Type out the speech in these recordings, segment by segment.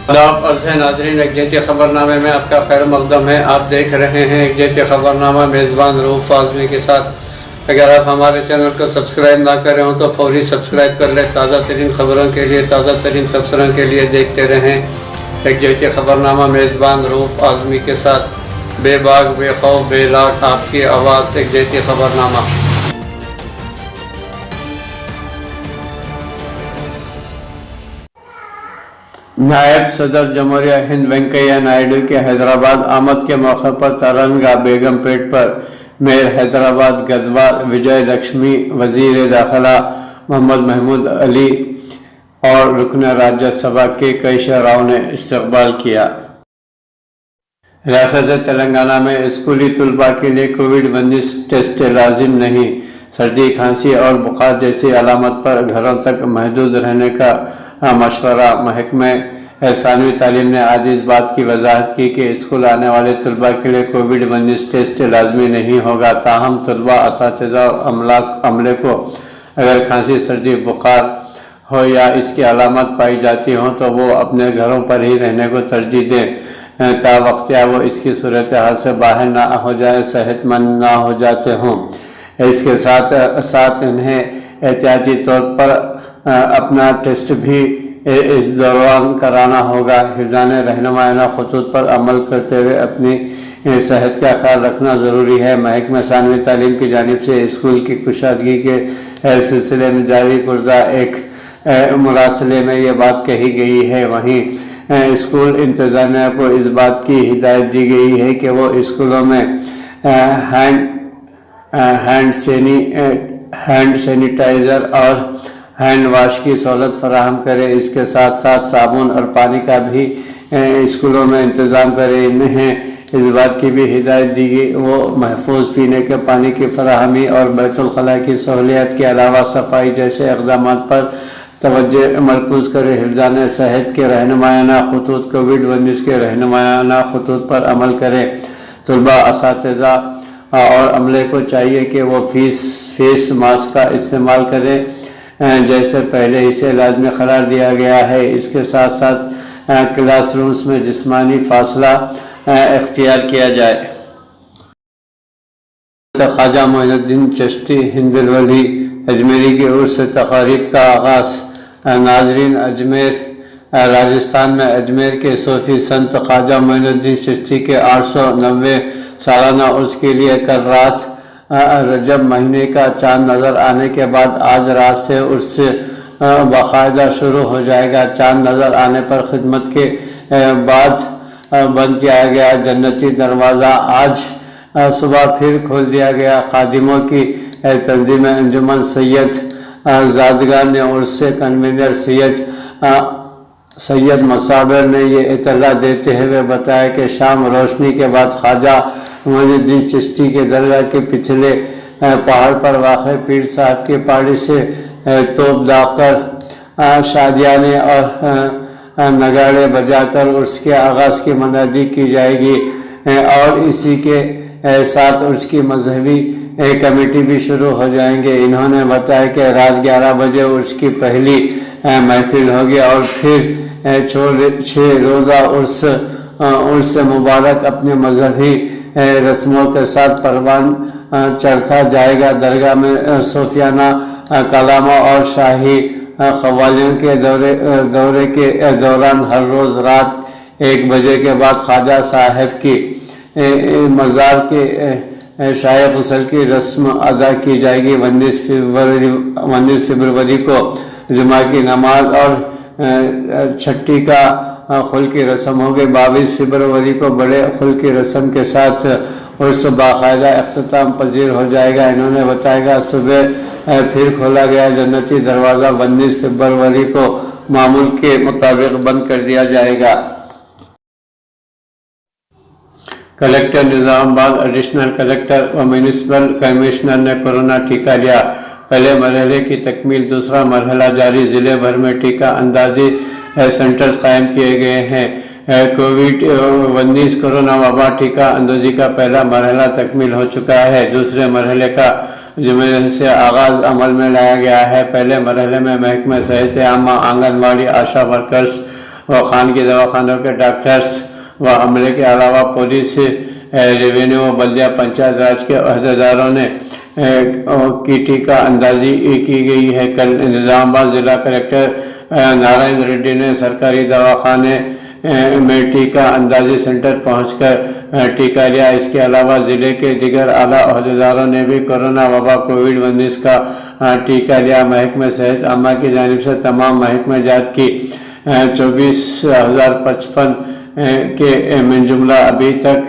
آداب عرض ناظرین، ایک جیتی خبرنامے میں آپ کا خیر مقدم ہے۔ آپ دیکھ رہے ہیں ایک جیتی خبرنامہ، میزبان رؤوف اعظمی کے ساتھ۔ اگر آپ ہمارے چینل کو سبسکرائب نہ کریں ہوں تو فوری سبسکرائب کر لیں۔ تازہ ترین خبروں کے لیے، تازہ ترین تبصروں کے لیے دیکھتے رہیں ایک جیتی خبرنامہ، میزبان رؤوف اعظمی کے ساتھ۔ بے باک، بے خوف، بے لاک، آپ کی آواز، ایک جیتی خبرنامہ۔ نائب صدر جمہوریہ ہند وینکیا نائیڈو کے حیدرآباد آمد کے موقع پر ترنگا بیگم پیٹ پر میئر حیدرآباد گدوال وجے لکشمی، وزیر داخلہ محمد محمود علی اور رکن راجیہ سبھا کے کیشور راؤ نے استقبال کیا۔ ریاست تلنگانہ میں اسکولی طلباء کے لیے کووڈ-19 ٹیسٹ لازم نہیں۔ سردی، کھانسی اور بخار جیسی علامت پر گھروں تک محدود رہنے کا مشورہ۔ محکمہ ثانوی تعلیم نے آج اس بات کی وضاحت کی کہ اسکول آنے والے طلباء کے لیے کووڈ-19 ٹیسٹ لازمی نہیں ہوگا، تاہم طلباء، اساتذہ اور عملے کو اگر کھانسی، سردی، بخار ہو یا اس کی علامات پائی جاتی ہوں تو وہ اپنے گھروں پر ہی رہنے کو ترجیح دیں تا وقتیا وہ اس کی صورتحال سے باہر نہ ہو جائیں، صحت مند نہ ہو جاتے ہوں۔ اس کے ساتھ ساتھ انہیں احتیاطی طور پر اپنا ٹیسٹ بھی اس دوران کرانا ہوگا۔ حفظان رہنمایانہ خطوط پر عمل کرتے ہوئے اپنی صحت کا خیال رکھنا ضروری ہے۔ محکمہ ثانوی تعلیم کی جانب سے اسکول کی کشادگی کے سلسلے میں جاری کردہ ایک مراسلے میں یہ بات کہی گئی ہے۔ وہیں اسکول انتظامیہ کو اس بات کی ہدایت دی گئی ہے کہ وہ اسکولوں میں ہینڈ سینیٹائزر اور ہینڈ واش کی سہولت فراہم کرے۔ اس کے ساتھ ساتھ صابن اور پانی کا بھی اسکولوں میں انتظام کرے۔ انہیں اس بات کی بھی ہدایت دی گئی وہ محفوظ پینے کے پانی کی فراہمی اور بیت الخلاء کی سہولیات کے علاوہ صفائی جیسے اقدامات پر توجہ مرکوز کرے۔ حفظان صحت کے رہنمایانہ خطوط، کووڈ-19 کے رہنمایانہ خطوط پر عمل کرے۔ طلباء، اساتذہ اور عملے کو چاہیے کہ وہ فیس ماسک کا استعمال کریں جیسے پہلے اسے لازمی قرار دیا گیا ہے۔ اس کے ساتھ ساتھ کلاس رومز میں جسمانی فاصلہ اختیار کیا جائے۔ خواجہ معین الدین چشتی ہندالولی اجمیری کی عرس تقاریب کا آغاز۔ ناظرین، اجمیر راجستھان میں اجمیر کے صوفی سنت خواجہ معین الدین چشتی کے 890 سالانہ عرس کے لیے کل رات رجب مہینے کا چاند نظر آنے کے بعد آج رات سے عرس باقاعدہ شروع ہو جائے گا۔ چاند نظر آنے پر خدمت کے بعد بند کیا گیا جنتی دروازہ آج صبح پھر کھول دیا گیا۔ خادموں کی تنظیم انجمن سید زادگان نے عرس سے کنوینر سید مصابر نے یہ اطلاع دیتے ہوئے بتایا کہ شام روشنی کے بعد خواجہ معین الدین چشتی کے درگاہ کے پچھلے پہاڑ پر واقع پیر صاحب کی پہاڑی سے توپ داغ کر شادیانے اور نگاڑے بجا کر عرس کے آغاز کی منادی کی جائے گی اور اسی کے ساتھ عرس کی مذہبی کمیٹی بھی شروع ہو جائیں گے۔ انہوں نے بتایا کہ رات 11 بجے عرس کی پہلی محفل ہوگی اور پھر 6 روزہ عرس مبارک اپنے مذہبی رسموں کے ساتھ پروان چڑھتا جائے گا۔ درگاہ میں صوفیانہ کلاموں اور شاہی قوالیوں کے دورے کے دوران ہر روز رات 1 بجے کے بعد خواجہ صاحب کی مزار کے شائع غسل کی رسم ادا کی جائے گی۔ 19 فروری کو جمعہ کی نماز اور چھٹی کا خل کی رسم ہوگی۔ 22 فروری کو بڑے خل کی رسم کے ساتھ عرس باقاعدہ اختتام پذیر ہو جائے گا۔ انہوں نے بتایا کہ صبح پھر کھولا گیا جنتی دروازہ 19 فروری کو معمول کے مطابق بند کر دیا جائے گا۔ کلکٹر نظام آباد، ایڈیشنل کلکٹر و میونسپل کمشنر نے کورونا ٹیکہ لیا۔ پہلے مرحلے کی تکمیل، دوسرا مرحلہ جاری۔ ضلع بھر میں ٹیکہ اندازی سینٹرز قائم کیے گئے ہیں۔ کووڈ-19 کورونا وبا ٹیکہ اندازی کا پہلا مرحلہ تکمیل ہو چکا ہے۔ دوسرے مرحلے کا جمعے سے آغاز عمل میں لایا گیا ہے۔ پہلے مرحلے میں محکمہ صحت عامہ، آنگن واڑی، آشا ورکرز و خانگی دواخانوں کے ڈاکٹرز و عملے کے علاوہ پولیس، ریونیو و بلدیہ پنچایت راج کے عہدیداروں نے کی ٹیکہ اندازی کی گئی ہے۔ کل نظام آباد ضلع کلکٹر نارائن ریڈی نے سرکاری دواخانے میں ٹیکہ اندازی سینٹر پہنچ کر ٹیکہ لیا۔ اس کے علاوہ ضلع کے دیگر اعلیٰ عہدیداروں نے بھی کورونا وبا کووڈ-19 کا ٹیکہ لیا۔ محکمہ صحت عامہ کی جانب سے تمام محکمہ جات کی 24,055 کے من جملہ ابھی تک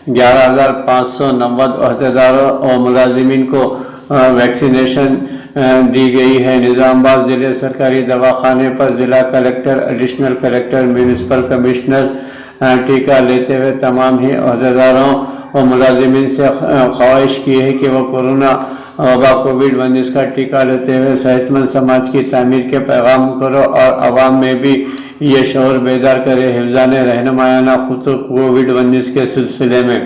11,590 عہدیداروں اور ملازمین کو ویکسینیشن دی گئی ہے۔ نظام آباد ضلع سرکاری دواخانے پر ضلع collector, additional collector, municipal commissioner ٹیکہ لیتے ہوئے تمام ہی عہدیداروں اور ملازمین سے خواہش کی ہے کہ وہ کورونا وبا کووڈ-19 کا ٹیکہ لیتے ہوئے صحت مند سماج کی تعمیر کے پیغام کرو اور عوام میں بھی یہ شعور بیدار کرے۔ حفظان رہنمایانہ خطوط کووڈ-19 کے سلسلے میں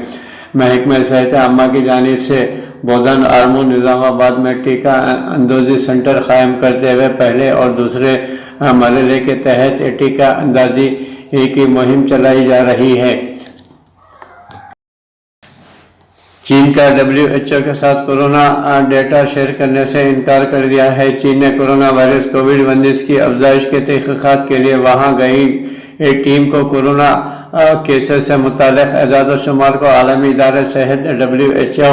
محکمہ صحت عامہ کی جانب سے بودھن آرمو نظام آباد میں ٹیکہ اندازی سینٹر قائم کرتے ہوئے پہلے اور دوسرے مرحلے کے تحت ٹیکہ اندازی کی مہم چلائی جا رہی ہے۔ چین کا WHO کے ساتھ کورونا ڈیٹا شیئر کرنے سے انکار کر دیا ہے۔ چین نے کورونا وائرس کووڈ-19 کی افزائش کے تحقیقات کے لیے وہاں گئی ایک ٹیم کو کورونا کیسز سے متعلق اعداد و شمار کو عالمی ادارہ صحت WHO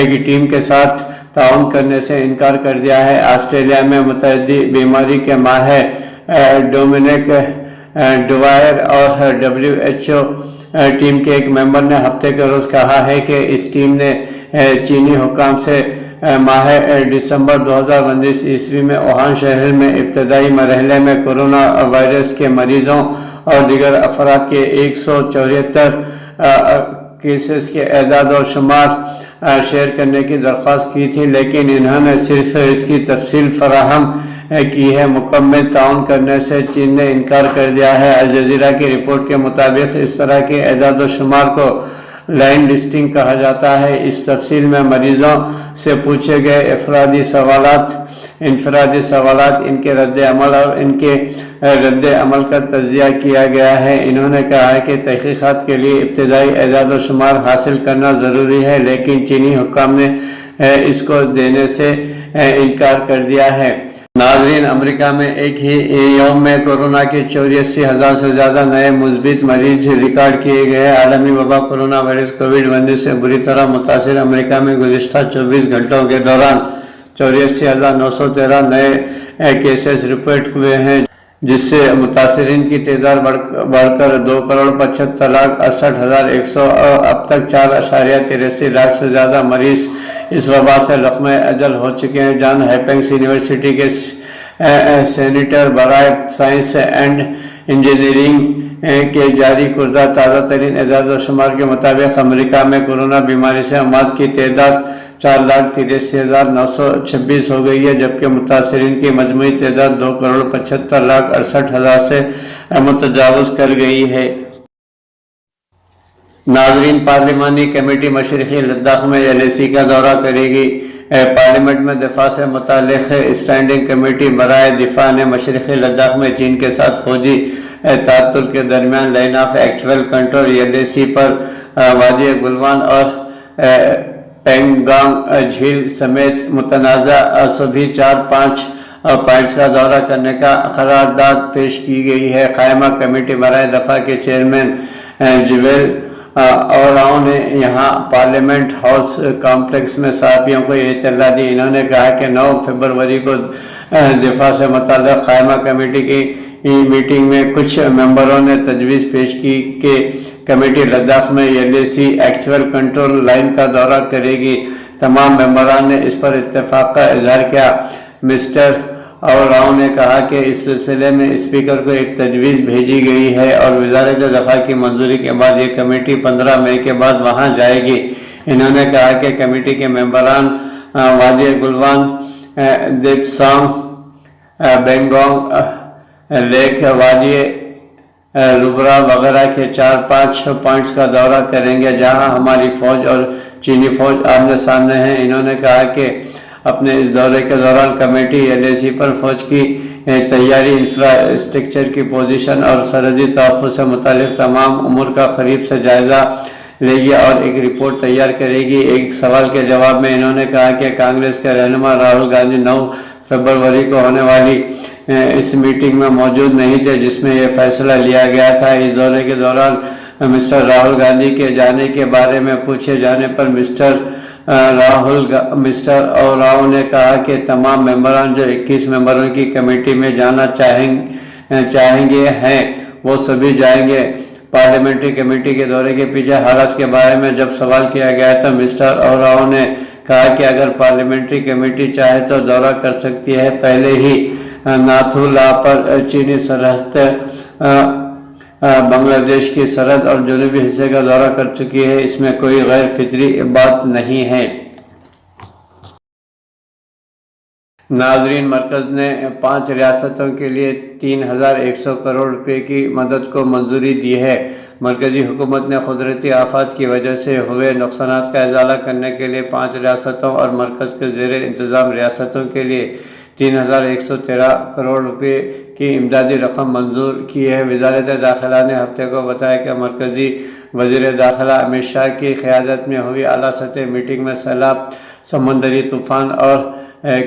کی ٹیم کے ساتھ تعاون کرنے سے انکار کر دیا ہے۔ آسٹریلیا میں متعدی بیماری کے ماہر ڈومینک ڈوائر اور WHO ٹیم کے ایک ممبر نے ہفتے کے روز کہا ہے کہ اس ٹیم نے چینی حکام سے ماہ دسمبر 2019 میں ووہان شہر میں ابتدائی مرحلے میں کورونا وائرس کے مریضوں اور دیگر افراد کے 174 کیسز کے اعداد و شمار شیئر کرنے کی درخواست کی تھی، لیکن انہوں نے صرف اس کی تفصیل فراہم کی ہے۔ مکمل تعاون کرنے سے چین نے انکار کر دیا ہے۔ الجزیرہ کی رپورٹ کے مطابق اس طرح کے اعداد و شمار کو لائن لسٹنگ کہا جاتا ہے۔ اس تفصیل میں مریضوں سے پوچھے گئے انفرادی سوالات، ان کے رد عمل اور ان کے رد عمل کا تجزیہ کیا گیا ہے۔ انہوں نے کہا ہے کہ تحقیقات کے لیے ابتدائی اعداد و شمار حاصل کرنا ضروری ہے، لیکن چینی حکام نے اس کو دینے سے انکار کر دیا ہے۔ ناظرین، امریکہ میں ایک ہی یوم میں کورونا کے 84,000 سے زیادہ نئے مثبت مریض ریکارڈ کیے گئے۔ عالمی وبا کورونا وائرس کووڈ-19 سے بری طرح متاثر امریکہ میں گزشتہ 24 گھنٹوں کے دوران 84,913 نئے کیسز رپورٹ ہوئے ہیں، جس سے متاثرین کی تعداد بڑھ کر 2,75,68,100 اور اب تک 4.83 لاکھ سے زیادہ مریض اس وبا سے لقمہ اجل ہو چکے ہیں۔ جان ہاپکنس یونیورسٹی کے سینٹر برائے سائنس اینڈ انجینئرنگ کے جاری کردہ تازہ ترین اعداد و شمار کے مطابق امریکہ میں کورونا بیماری سے اموات کی تعداد 4,83,926 ہو گئی ہے، جبکہ متاثرین کی مجموعی تعداد 2,75,68,000 سے متجاوز کر گئی ہے۔ ناظرین، پارلیمانی کمیٹی مشرقی لداخ میں LAC کا دورہ کرے گی۔ پارلیمنٹ میں دفاع سے متعلق اسٹینڈنگ کمیٹی برائے دفاع نے مشرقی لداخ میں چین کے ساتھ فوجی تعطل کے درمیان line of actual control LAC پر وادی گلوان اور پینگانگ جھیل سمیت متنازع سبھی 4-5 پوائنٹس کا دورہ کرنے کا قرارداد پیش کی گئی ہے۔ قائمہ کمیٹی برائے دفاع کے چیئرمین جویل اوراؤں نے یہاں پارلیمنٹ ہاؤس کمپلیکس میں صحافیوں کو یہ اطلاع دی۔ انہوں نے کہا کہ 9 فروری کو دفاع سے متعلق قائمہ کمیٹی کی میٹنگ میں کچھ ممبروں نے تجویز پیش کی کہ کمیٹی لداخ میں LAC ایکچوئل کنٹرول لائن کا دورہ کرے گی۔ تمام ممبران نے اس پر اتفاق کا اظہار کیا۔ مسٹر اوراؤں نے کہا کہ اس سلسلے میں اسپیکر کو ایک تجویز بھیجی گئی ہے اور وزارت دفاع کی منظوری کے بعد یہ کمیٹی 15 مئی کے بعد وہاں جائے گی۔ انہوں نے کہا کہ کمیٹی کے ممبران وادی گلوان، دیپسانگ، بینگانگ لیک، وادی روبرا وغیرہ کے 4-5 پوائنٹس کا دورہ کریں گے، جہاں ہماری فوج اور چینی فوج آمنے سامنے ہیں۔ انہوں نے کہا کہ اپنے اس دورے کے دوران کمیٹی LAC پر فوج کی تیاری، انفراسٹرکچر کی پوزیشن اور سرحدی تحفظ سے متعلق تمام امور کا قریب سے جائزہ لے گی اور ایک رپورٹ تیار کرے گی۔ ایک سوال کے جواب میں انہوں نے کہا کہ کانگریس کے رہنما راہل گاندھی 9 فروری کو ہونے والی اس میٹنگ میں موجود نہیں تھے جس میں یہ فیصلہ لیا گیا تھا۔ اس دورے کے دوران مسٹر راہل گاندھی کے جانے کے بارے میں پوچھے جانے پر مسٹر اوراؤں نے کہا کہ تمام ممبران جو 21 ممبروں کی کمیٹی میں جانا چاہیں گے ہیں وہ سبھی جائیں گے۔ پارلیمنٹری کمیٹی کے دورے کے پیچھے حالات کے بارے میں جب سوال کیا گیا تو مسٹر اوراؤں نے کہا کہ اگر پارلیمنٹری کمیٹی چاہے تو دورہ کر سکتی ہے۔ پہلے ہی ناتھو لا پر چینی سرحد بنگلہ دیش کی سرحد اور جنوبی حصے کا دورہ کر چکی ہے، اس میں کوئی غیر فطری بات نہیں ہے۔ ناظرین، مرکز نے 5 ریاستوں کے لیے 3100 کروڑ روپے کی مدد کو منظوری دی ہے۔ مرکزی حکومت نے قدرتی آفات کی وجہ سے ہوئے نقصانات کا ازالہ کرنے کے لیے 5 ریاستوں اور مرکز کے زیر انتظام ریاستوں کے لیے 3113 کروڑ روپے کی امدادی رقم منظور کی ہے۔ وزارت داخلہ نے ہفتے کو بتایا کہ مرکزی وزیر داخلہ امت شاہ کی قیادت میں ہوئی اعلیٰ سطحی میٹنگ میں سیلاب، سمندری طوفان اور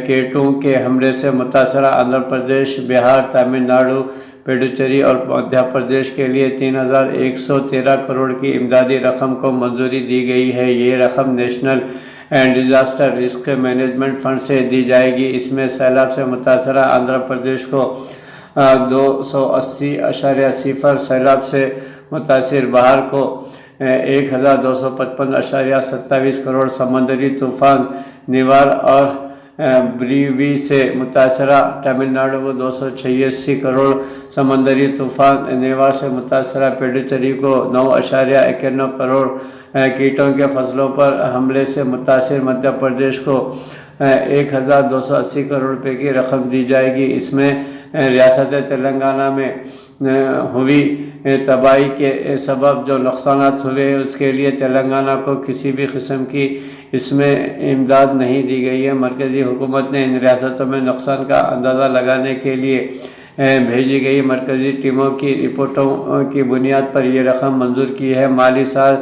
کیٹوں کے حملے سے متاثرہ آندھرا پردیش، بہار، تمل ناڈو، پڈوچیری اور مدھیہ پردیش کے لیے 3113 کروڑ کی امدادی رقم کو منظوری دی گئی ہے۔ یہ رقم national disaster risk management fund سے دی جائے گی۔ اس میں سیلاب سے متاثرہ آندھرا پردیش کو 280.0، سیلاب سے متاثر بہار کو 1255.27 کروڑ، سمندری طوفان نیوار اور بریوی سے متاثرہ تمل ناڈو کو 286 کروڑ، سمندری طوفان نیوار سے متاثرہ پڈوچیری کو 9.91 کروڑ، کیٹوں کے فصلوں پر حملے سے متاثر مدھیہ پردیش کو 1280 کروڑ روپے کی رقم دی جائے گی۔ اس میں ریاست تلنگانہ میں ہوئی تباہی کے سبب جو نقصانات ہوئے اس کے لیے تلنگانہ کو کسی بھی قسم کی اس میں امداد نہیں دی گئی ہے۔ مرکزی حکومت نے ان ریاستوں میں نقصان کا اندازہ لگانے کے لیے بھیجی گئی مرکزی ٹیموں کی رپورٹوں کی بنیاد پر یہ رقم منظور کی ہے۔ مالی سال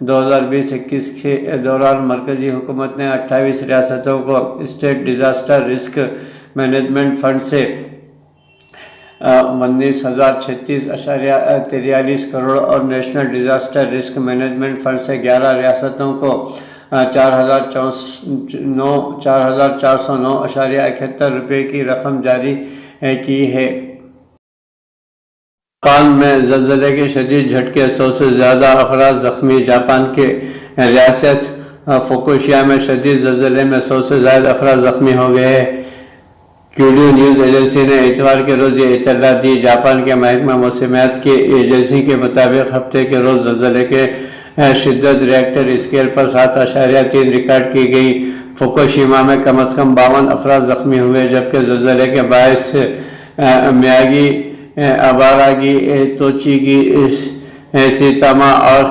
2020-21 کے دوران مرکزی حکومت نے 28 ریاستوں کو state disaster risk management fund سے 19,036.43 کروڑ اور national disaster risk management fund سے 11 ریاستوں کو 4,409.71 روپے کی رقم جاری کی ہے۔ جاپان میں زلزلے کے شدید جھٹکے، 100 سے زیادہ افراد زخمی۔ جاپان کے ریاست فوکوشیما میں شدید زلزلے میں 100 سے زائد افراد زخمی ہو گئے ہیں۔ کیوڈو نیوز ایجنسی نے اتوار کے روز یہ اطلاع دی۔ جاپان کے محکمہ موسمیات کی ایجنسی کے مطابق ہفتے کے روز زلزلے کے شدت ریکٹر اسکیل پر 7.3 ریکارڈ کی گئی۔ فوکوشیما میں کم از کم 52 افراد زخمی ہوئے، جبکہ زلزلے کے باعث میاگی، اباراگی، توچیگی، سیتاما اور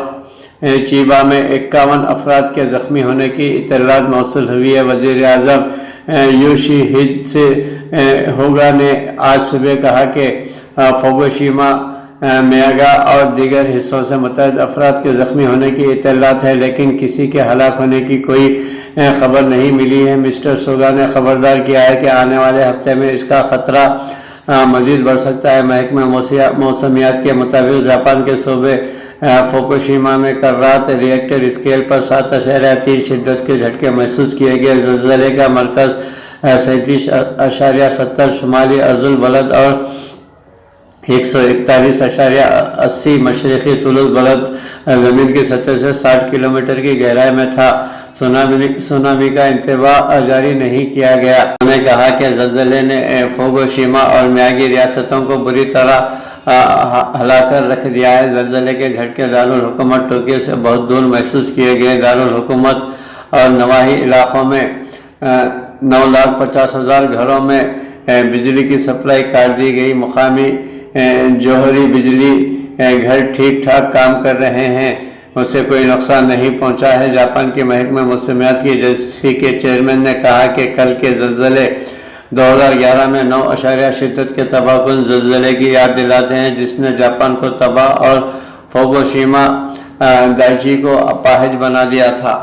چیبا میں 51 افراد کے زخمی ہونے کی اطلاعات موصول ہوئی ہے۔ وزیر اعظم یوشیہیدے ہوگا نے آج صبح کہا کہ فوکوشیما، میاگا اور دیگر حصوں سے متعدد افراد کے زخمی ہونے کی اطلاعات ہے، لیکن کسی کے ہلاک ہونے کی کوئی خبر نہیں ملی ہے۔ مسٹر سوگا نے خبردار کیا ہے کہ آنے والے ہفتے میں اس کا خطرہ مزید بڑھ سکتا ہے۔ محکمہ موسمیات کے مطابق جاپان کے صوبے فوکوشیما میں کل رات ریکٹر اسکیل پر 7.3 شدت کے جھٹکے محسوس کیے گئے۔ زلزلے کا مرکز 37.70 شمالی عرض البلد اور 141.80 مشرقی طول البلد زمین کی سطح سے 60 کلومیٹر کی گہرائی میں تھا۔ سونامی کا انتباہ جاری نہیں کیا گیا۔ انہوں نے کہا کہ زلزلے نے فوکوشیما اور میاگی ریاستوں کو بری طرح ہلا کر رکھ دیا ہے۔ زلزلے کے جھٹکے دارالحکومت ٹوکیو سے بہت دور محسوس کیے گئے۔ دارالحکومت اور نواحی علاقوں میں 9,50,000 گھروں میں بجلی کی سپلائی کاٹ دی گئی۔ مقامی جوہری بجلی گھر ٹھیک ٹھاک کام کر رہے ہیں۔ اسے کوئی نقصان نہیں پہنچا ہے۔ جاپان کے محکمہ موسمیات کی ایجنسی کے چیئرمین نے کہا کہ کل کے زلزلے 2011 میں 9 شدت کے تباہ کن زلزلے کی یاد دلاتے ہیں، جس نے جاپان کو تباہ اور فوکوشیما دائچی کو اپاہج بنا دیا تھا۔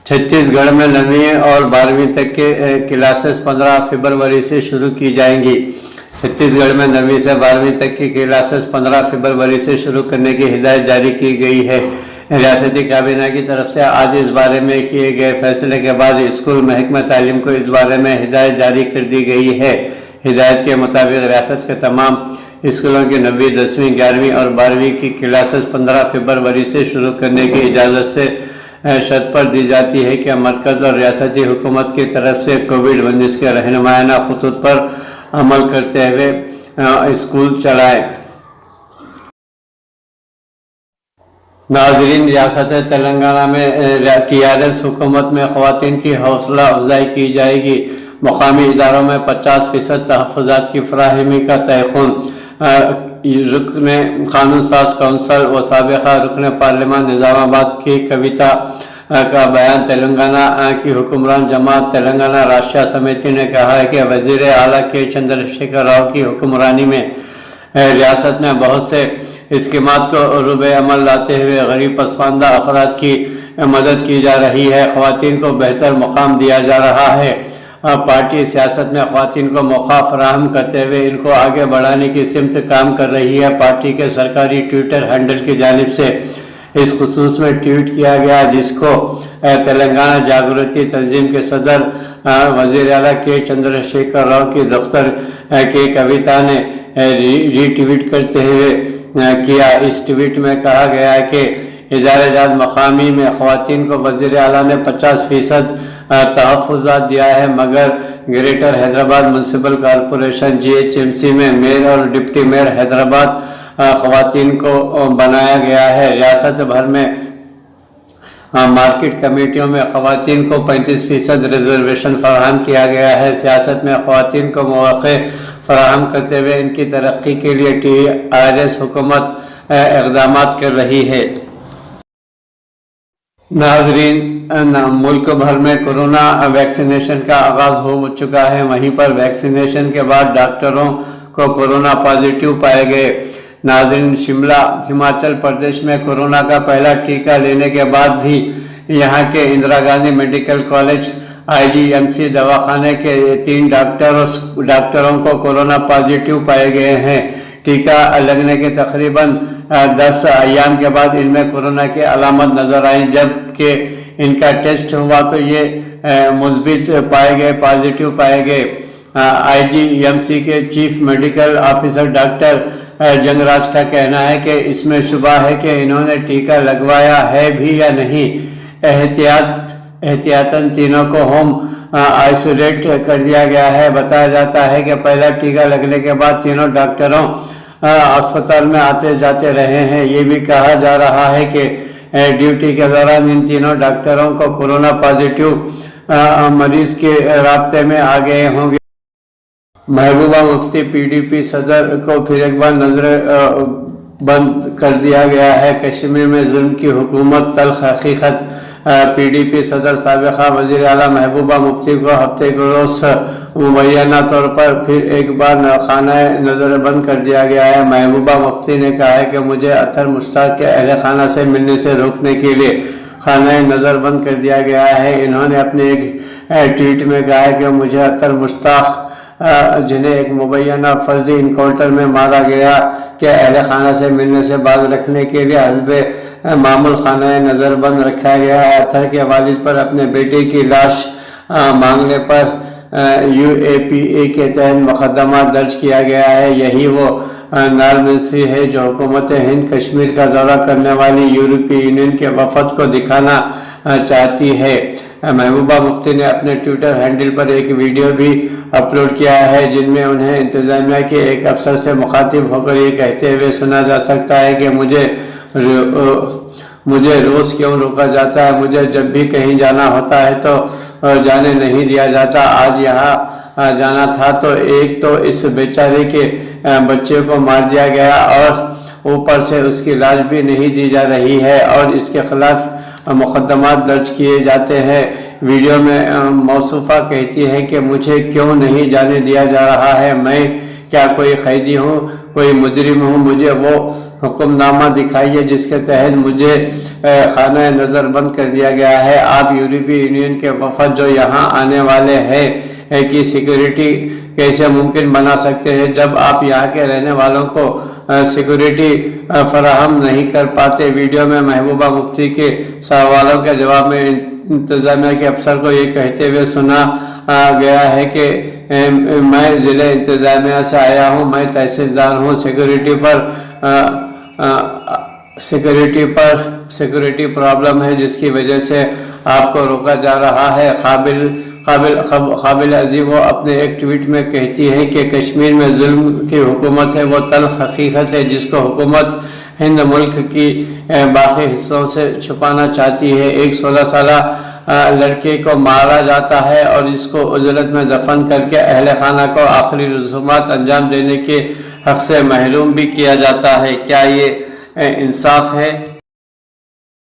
چھتیس گڑھ میں 9ویں اور 12ویں تک کے کلاسز 15 فروری سے شروع کی جائیں گی۔ چھتیس گڑھ میں 9ویں سے 12ویں تک کی کلاسز 15 فروری سے شروع کرنے کی ہدایت جاری کی گئی ہے۔ ریاستی کابینہ کی طرف سے آج اس بارے میں کیے گئے فیصلے کے بعد اسکول محکمہ تعلیم کو اس بارے میں ہدایت جاری کر دی گئی ہے۔ ہدایت کے مطابق ریاست کے تمام اسکولوں کی 9ویں، 10ویں، 11ویں اور 12ویں کی کلاسز 15 فروری سے شروع کرنے کی اجازت سے شرط پر دی جاتی ہے کہ مرکز اور ریاستی حکومت کی طرف سے کووڈ-19 کے رہنمائانہ خطوط پر عمل کرتے ہوئے اسکول چلائیں۔ ناظرین، ریاست تلنگانہ میں TRS حکومت میں خواتین کی حوصلہ افزائی کی جائے گی۔ مقامی اداروں میں 50% تحفظات کی فراہمی کا تیقن۔ رکن قانون ساز کونسل و سابقہ رکن پارلیمان نظام آباد کی کویتا کا بیان۔ تلنگانہ کی حکمران جماعت تلنگانہ راشٹریہ سمیتی نے کہا ہے کہ وزیر اعلیٰ کے چندر شیکھر راؤ کی حکمرانی میں ریاست میں بہت سے اسکیمات کو عروج عمل لاتے ہوئے غریب پسماندہ افراد کی مدد کی جا رہی ہے، خواتین کو بہتر مقام دیا جا رہا ہے۔ پارٹی سیاست میں خواتین کو موقع فراہم کرتے ہوئے ان کو آگے بڑھانے کی سمت کام کر رہی ہے۔ پارٹی کے سرکاری ٹویٹر ہینڈل کی جانب سے اس خصوص میں ٹویٹ کیا گیا، جس کو تلنگانہ جاگرتی تنظیم کے صدر وزیر اعلیٰ کے چندر شیکھر راؤ کی دفتر کی کویتا نے ری ٹویٹ کرتے ہوئے کیا۔ اس ٹویٹ میں کہا گیا ہے کہ ادارہ جات مقامی میں خواتین کو وزیر اعلیٰ نے 50% تحفظات دیا ہے، مگر greater Hyderabad municipal corporation GHMC میں میئر اور ڈپٹی میئر حیدرآباد خواتین کو بنایا گیا ہے۔ ریاست بھر میں مارکیٹ کمیٹیوں میں خواتین کو 35% ریزرویشن فراہم کیا گیا ہے۔ سیاست میں خواتین کو مواقع فراہم کرتے ہوئے ان کی ترقی کے لیے TRS حکومت اقدامات کر رہی ہے۔ ناظرین، ملک بھر میں کورونا ویکسینیشن کا آغاز ہو چکا ہے، وہیں پر ویکسینیشن کے بعد ڈاکٹروں کو کورونا پازیٹیو پائے گئے۔ ناظرین، شملہ ہماچل پردیش میں کورونا کا پہلا ٹیکہ لینے کے بعد بھی یہاں کے Indira Gandhi medical college IGMC دواخانے کے 3 ڈاکٹروں کو کورونا پازیٹیو پائے گئے ہیں۔ ٹیکہ لگنے کے تقریباً 10 ایام کے بعد ان میں کورونا کی علامت نظر آئیں، جبکہ ان کا ٹیسٹ ہوا تو یہ مثبت پائے گئے، پازیٹیو پائے گئے۔ IGMC کے چیف میڈیکل آفیسر ڈاکٹر جنگ راج کا کہنا ہے کہ اس میں شبہ ہے کہ انہوں نے ٹیکہ لگوایا ہے بھی یا نہیں۔ احتیاطاً تینوں کو ہوم آئسولیٹ کر دیا گیا ہے۔ بتایا جاتا ہے کہ پہلا ٹیکہ لگنے کے بعد تینوں ڈاکٹروں اسپتال میں آتے جاتے رہے ہیں۔ یہ بھی کہا جا رہا ہے کہ ڈیوٹی کے دوران ان تینوں ڈاکٹروں کو کورونا پازیٹیو مریض کے رابطے میں آ گئے ہوں گے۔ محبوبہ مفتی PDP صدر کو پھر ایک بار نظر بند کر دیا گیا ہے۔ کشمیر میں ظلم کی حکومت تلخ حقیقت۔ PDP صدر سابقہ وزیر اعلیٰ محبوبہ مفتی کو ہفتے کے روز مبینہ طور پر پھر ایک بار خانہ نظر بند کر دیا گیا ہے۔ محبوبہ مفتی نے کہا ہے کہ مجھے اطہر مشتاق کے اہل خانہ سے ملنے سے روکنے کے لیے خانہ نظر بند کر دیا گیا ہے۔ انہوں نے اپنے ایک ٹویٹ میں کہا ہے کہ مجھے اطہر مشتاق جنہیں ایک مبینہ فرضی انکاؤنٹر میں مارا گیا کہ اہل خانہ سے ملنے سے باز رکھنے کے لیے حسب معمول خانہ نظر بند رکھا گیا ہے۔ اطہر کے والد پر اپنے بیٹے کی لاش مانگنے پر UAPA کے تحت مقدمہ درج کیا گیا ہے۔ یہی وہ نارملسی ہے جو حکومت ہند کشمیر کا دورہ کرنے والی یورپی یونین کے وفد کو دکھانا چاہتی ہے۔ محبوبہ مفتی نے اپنے ٹویٹر ہینڈل پر ایک ویڈیو بھی اپلوڈ کیا ہے، جن میں انہیں انتظامیہ کے ایک افسر سے مخاطب ہو کر یہ کہتے ہوئے سنا جا سکتا ہے کہ مجھے روز کیوں روکا جاتا ہے، مجھے جب بھی کہیں جانا ہوتا ہے تو جانے نہیں دیا جاتا، آج یہاں جانا تھا تو ایک تو اس بیچارے کے بچے کو مار دیا گیا اور اوپر سے اس کی لاش بھی نہیں دی جا رہی ہے اور اس کے خلاف مقدمات درج کیے جاتے ہیں۔ ویڈیو میں موصوفہ کہتی ہے کہ مجھے کیوں نہیں جانے دیا جا رہا ہے، میں کیا کوئی قیدی ہوں، کوئی مجرم ہوں؟ مجھے وہ حکم نامہ دکھائیے جس کے تحت مجھے خانہ نظر بند کر دیا گیا ہے۔ آپ یورپی یونین کے وفد جو یہاں آنے والے ہیں کی سیکیورٹی کیسے ممکن بنا سکتے ہیں جب آپ یہاں کے رہنے والوں کو سیکیورٹی فراہم نہیں کر پاتے؟ ویڈیو میں محبوبہ مفتی کے سوالوں کے جواب میں انتظامیہ کے افسر کو یہ کہتے ہوئے سنا گیا ہے کہ میں ضلع انتظامیہ سے آیا ہوں، میں تحصیلدار ہوں، سیکیورٹی پرابلم ہے جس کی وجہ سے آپ کو روکا جا رہا ہے۔ قابل عظیم وہ اپنے ایک ٹویٹ میں کہتی ہے کہ کشمیر میں ظلم کی حکومت ہے، وہ تلخ حقیقت ہے جس کو حکومت ہند ملک کی باقی حصوں سے چھپانا چاہتی ہے۔ ایک 16 سالہ لڑکے کو مارا جاتا ہے اور اس کو عزلت میں دفن کر کے اہل خانہ کو آخری رسومات انجام دینے کے حق سے محروم بھی کیا جاتا ہے۔ کیا یہ انصاف ہے؟